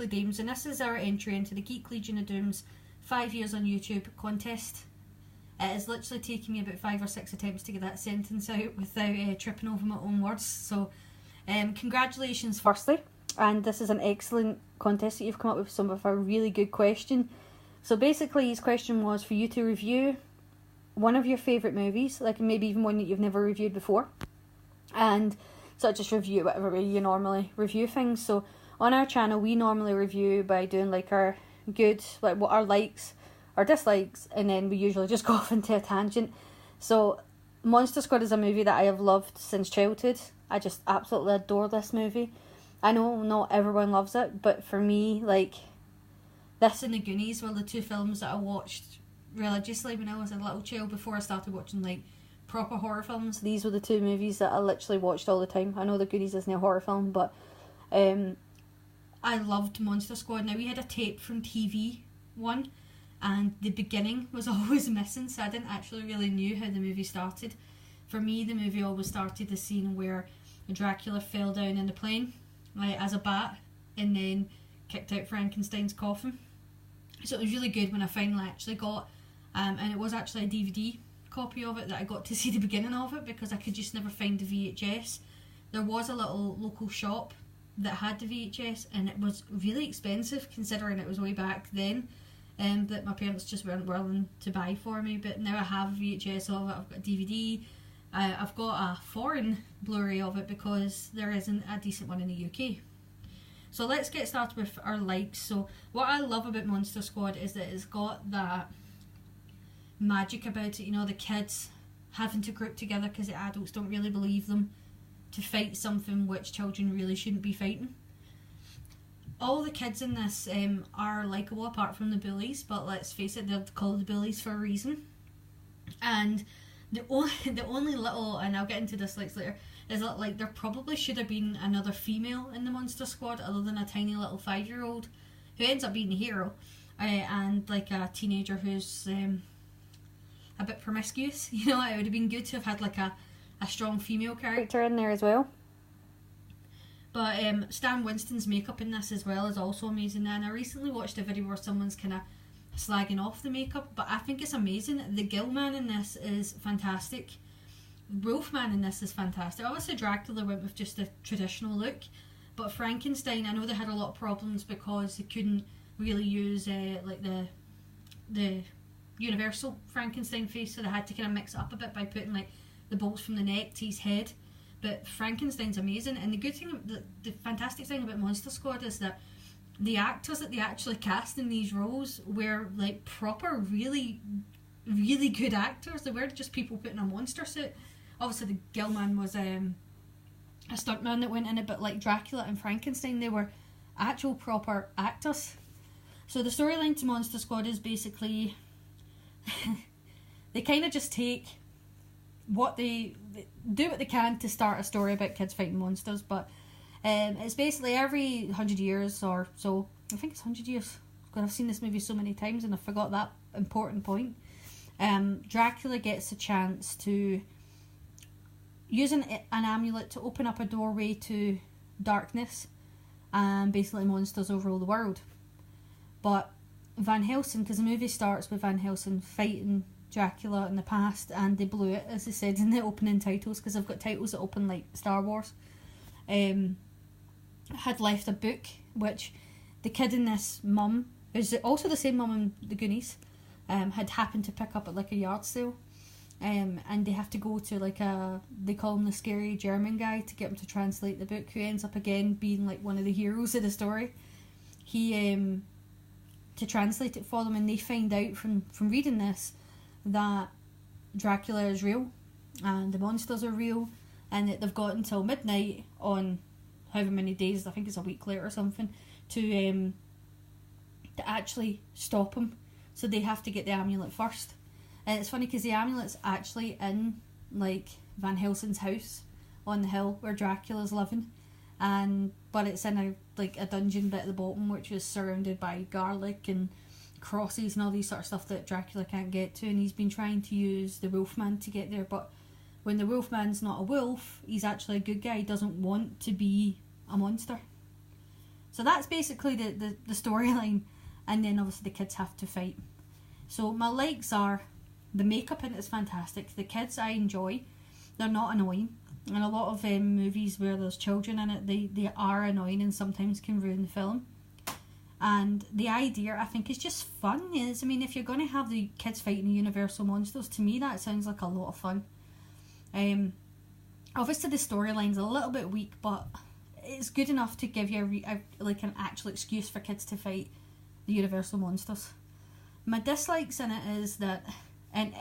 Deadly Dames, and this is our entry into the Geek Legion of Doom's 5 years on YouTube contest. It has literally taken me about 5 or 6 attempts to get that sentence out without tripping over my own words, so congratulations firstly, and this is an excellent contest that you've come up with some of a really good question. So basically his question was for you to review one of your favourite movies, like maybe even one that you've never reviewed before, and so just review whatever way you normally review things. So on our channel we normally review by doing like our good, like what our likes, our dislikes, and then we usually just go off into a tangent. So Monster Squad is a movie that I have loved since childhood. I just absolutely adore this movie. I know not everyone loves it, but for me, like, this and The Goonies were the two films that I watched religiously when I was a little child before I started watching like proper horror films. These were the two movies that I literally watched all the time. I know The Goonies isn't a horror film, but I loved Monster Squad. Now we had a tape from TV one, and the beginning was always missing, so I didn't actually really knew how the movie started. For me, the movie always started the scene where Dracula fell down in the plane, like as a bat, and then kicked out Frankenstein's coffin. So it was really good when I finally actually got, and it was actually a DVD copy of it that I got to see the beginning of it, because I could just never find the VHS. There was a little local shop that had the VHS, and it was really expensive considering it was way back then, that my parents just weren't willing to buy for me. But now I have a VHS of it, I've got a DVD, I've got a foreign Blu-ray of it because there isn't a decent one in the UK. So let's get started with our likes. So what I love about Monster Squad is that it's got that magic about it, you know, the kids having to group together because the adults don't really believe them, to fight something which children really shouldn't be fighting. All the kids in this are likeable apart from the bullies, but let's face it, they're called the bullies for a reason. And the only little, and I'll get into this later, is that like there probably should have been another female in the Monster Squad other than a tiny little 5-year-old who ends up being the hero, and like a teenager who's a bit promiscuous. You know, it would have been good to have had like a strong female character in there as well. But Stan Winston's makeup in this as well is also amazing. And I recently watched a video where someone's kind of slagging off the makeup, but I think it's amazing. The Gillman in this is fantastic. Wolfman in this is fantastic. Obviously Dracula went with just a traditional look, but Frankenstein, I know they had a lot of problems because they couldn't really use like the universal Frankenstein face, so they had to kind of mix it up a bit by putting like the bolts from the neck to his head. But Frankenstein's amazing, and the good thing, the fantastic thing about Monster Squad is that the actors that they actually cast in these roles were like proper, really, really good actors. They weren't just people putting a monster suit. Obviously the Gillman was a stuntman that went in it, but like Dracula and Frankenstein, they were actual proper actors. So the storyline to Monster Squad is basically they kind of just take what they do what they can to start a story about kids fighting monsters, but it's basically every 100 years or so, I think it's 100 years, God, I've seen this movie so many times and I forgot that important point. Dracula gets a chance to use an amulet to open up a doorway to darkness, and basically monsters overrule the world. But Van Helsing, because the movie starts with Van Helsing fighting Dracula in the past, and they blew it, as they said in the opening titles, because I've got titles that open like Star Wars, had left a book which the kid in this mum, who's also the same mum in The Goonies, had happened to pick up at like a yard sale, and they have to go to like they call him the scary German guy to get him to translate the book, who ends up again being like one of the heroes of the story. He to translate it for them, and they find out from reading this that Dracula is real and the monsters are real, and that they've got until midnight on however many days, I think it's a week later or something, to actually stop him. So they have to get the amulet first. And it's funny because the amulet's actually in like Van Helsing's house on the hill where Dracula's living, but it's in a dungeon bit at the bottom, which is surrounded by garlic and crosses and all these sort of stuff that Dracula can't get to, and he's been trying to use the Wolfman to get there, but when the Wolfman's not a wolf, he's actually a good guy. He doesn't want to be a monster. So that's basically the storyline, and then obviously the kids have to fight. So my likes are, the makeup in it is fantastic. The kids I enjoy, they're not annoying. And a lot of movies where there's children in it, they are annoying and sometimes can ruin the film. And the idea, I think, is just fun. I mean, if you're going to have the kids fighting the Universal monsters, to me that sounds like a lot of fun. Obviously the storyline's a little bit weak, but it's good enough to give you like an actual excuse for kids to fight the Universal monsters. My dislikes in it is that, and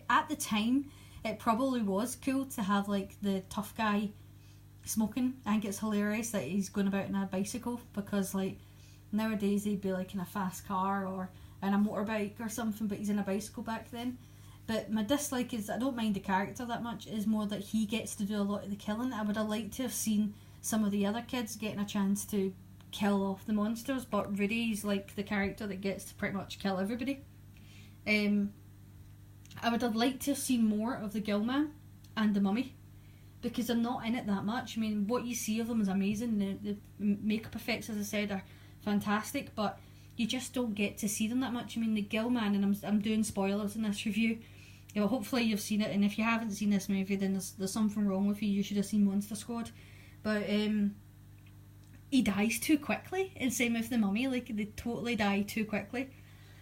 at the time, it probably was cool to have like the tough guy smoking. I think it's hilarious that he's going about in a bicycle, because like nowadays he'd be like in a fast car or in a motorbike or something, but he's in a bicycle back then. But my dislike is, I don't mind the character that much, is more that he gets to do a lot of the killing. I would have liked to have seen some of the other kids getting a chance to kill off the monsters, but Rudy's like the character that gets to pretty much kill everybody. I would have liked to have seen more of the Gill Man and the Mummy, because they're not in it that much. I mean, what you see of them is amazing. The makeup effects, as I said, are fantastic, but you just don't get to see them that much. I mean, the Gill Man, and I'm doing spoilers in this review, you know, hopefully you've seen it, and if you haven't seen this movie, then there's something wrong with you. You should have seen Monster Squad. But he dies too quickly, and same with the Mummy, like they totally die too quickly.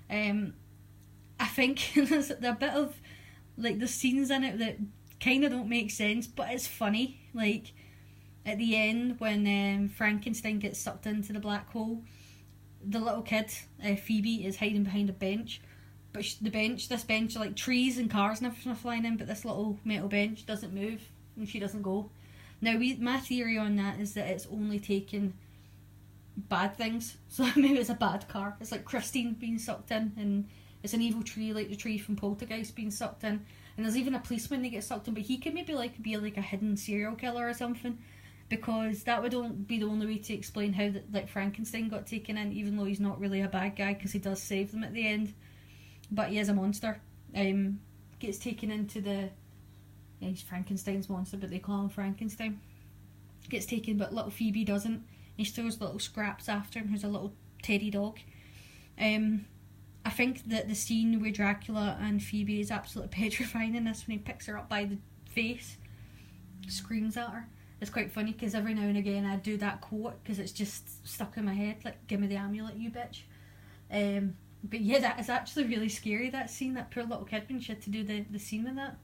I think there's a bit of like the scenes in it that kind of don't make sense, but it's funny. Like at the end when Frankenstein gets sucked into the black hole, the little kid Phoebe is hiding behind a bench, but this bench, like trees and cars and everything are flying in, but this little metal bench doesn't move and she doesn't go. Now my theory on that is that it's only taken bad things, so maybe it's a bad car. It's like Christine being sucked in, and it's an evil tree like the tree from Poltergeist being sucked in, and there's even a policeman that gets sucked in, but he could maybe like be like a hidden serial killer or something, because that would be the only way to explain how like Frankenstein got taken in, even though he's not really a bad guy, because he does save them at the end, but he is a monster. Gets taken into he's Frankenstein's monster, but they call him Frankenstein. Gets taken, but little Phoebe doesn't. He throws little Scraps after him, who's a little teddy dog. I think that the scene where Dracula and Phoebe is absolutely petrifying in this, when he picks her up by the face, screams at her. It's quite funny, because every now and again I do that quote, because it's just stuck in my head, like, give me the amulet, you bitch. But yeah, that is actually really scary, that scene, that poor little kid when she had to do the scene with that.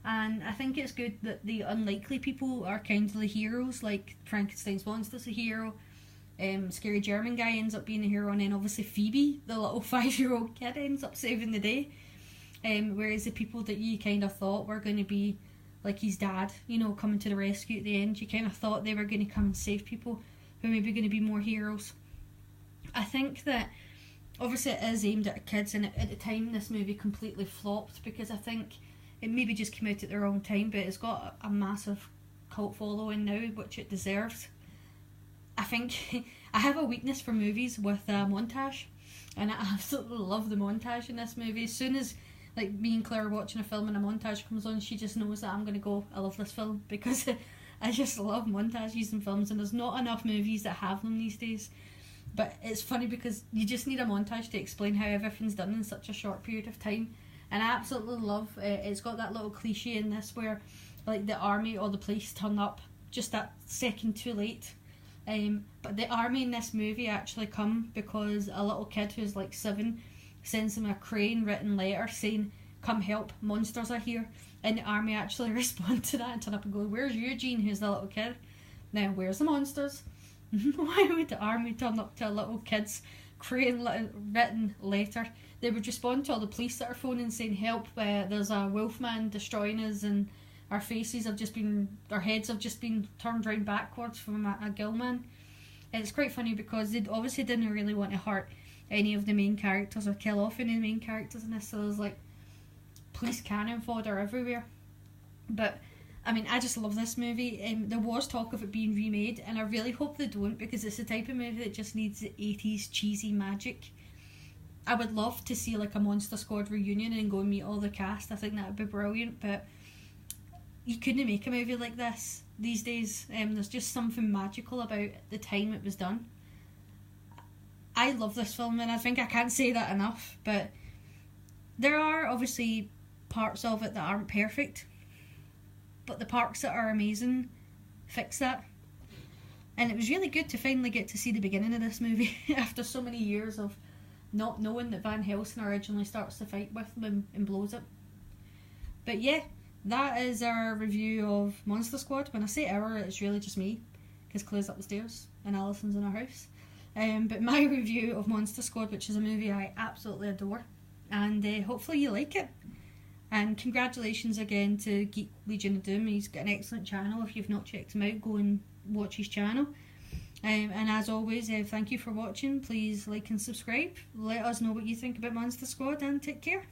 And I think it's good that the unlikely people are kind of the heroes, like Frankenstein's monster's a hero, Scary German guy ends up being a hero, and then obviously Phoebe, the little 5-year-old kid, ends up saving the day. Whereas the people that you kind of thought were going to be like his dad, you know, coming to the rescue at the end, you kind of thought they were going to come and save people who are maybe going to be more heroes. I think that obviously it is aimed at kids, and at the time this movie completely flopped, because I think it maybe just came out at the wrong time, but it's got a massive cult following now, which it deserves. I think I have a weakness for movies with montage, and I absolutely love the montage in this movie. As soon as like me and Claire are watching a film and a montage comes on, she just knows that I'm going to go, I love this film, because I just love montages in films, and there's not enough movies that have them these days. But it's funny because you just need a montage to explain how everything's done in such a short period of time. And I absolutely love it's got that little cliche in this where like the army or the police turn up just that second too late. But the army in this movie actually come because a little kid who's like 7 sends him a crane written letter saying, come help, monsters are here. And the army actually respond to that and turn up and go, where's Eugene, who's the little kid? Now, where's the monsters? Why would the army turn up to a little kid's crane written letter? They would respond to all the police that are phoning saying, help, there's a wolfman destroying us, and our heads have just been turned round backwards from a gill man. And it's quite funny because they obviously didn't really want to hurt any of the main characters or kill off any of the main characters in this, so there's like police cannon fodder everywhere. But I mean, I just love this movie. There was talk of it being remade, and I really hope they don't, because it's the type of movie that just needs the 80s cheesy magic. I would love to see like a Monster Squad reunion and go and meet all the cast. I think that would be brilliant, but you couldn't make a movie like this these days. There's just something magical about the time it was done. I love this film, and I think I can't say that enough, but there are obviously parts of it that aren't perfect, but the parts that are amazing fix that. And it was really good to finally get to see the beginning of this movie after so many years of not knowing that Van Helsing originally starts the fight with them and blows it. But yeah, that is our review of Monster Squad. When I say our, it's really just me, because Claire's up the stairs and Alison's in our house. But my review of Monster Squad, which is a movie I absolutely adore, and hopefully you like it. And congratulations again to Geek Legion of Doom. He's got an excellent channel. If you've not checked him out, go and watch his channel. And as always, thank you for watching. Please like and subscribe. Let us know what you think about Monster Squad, and take care.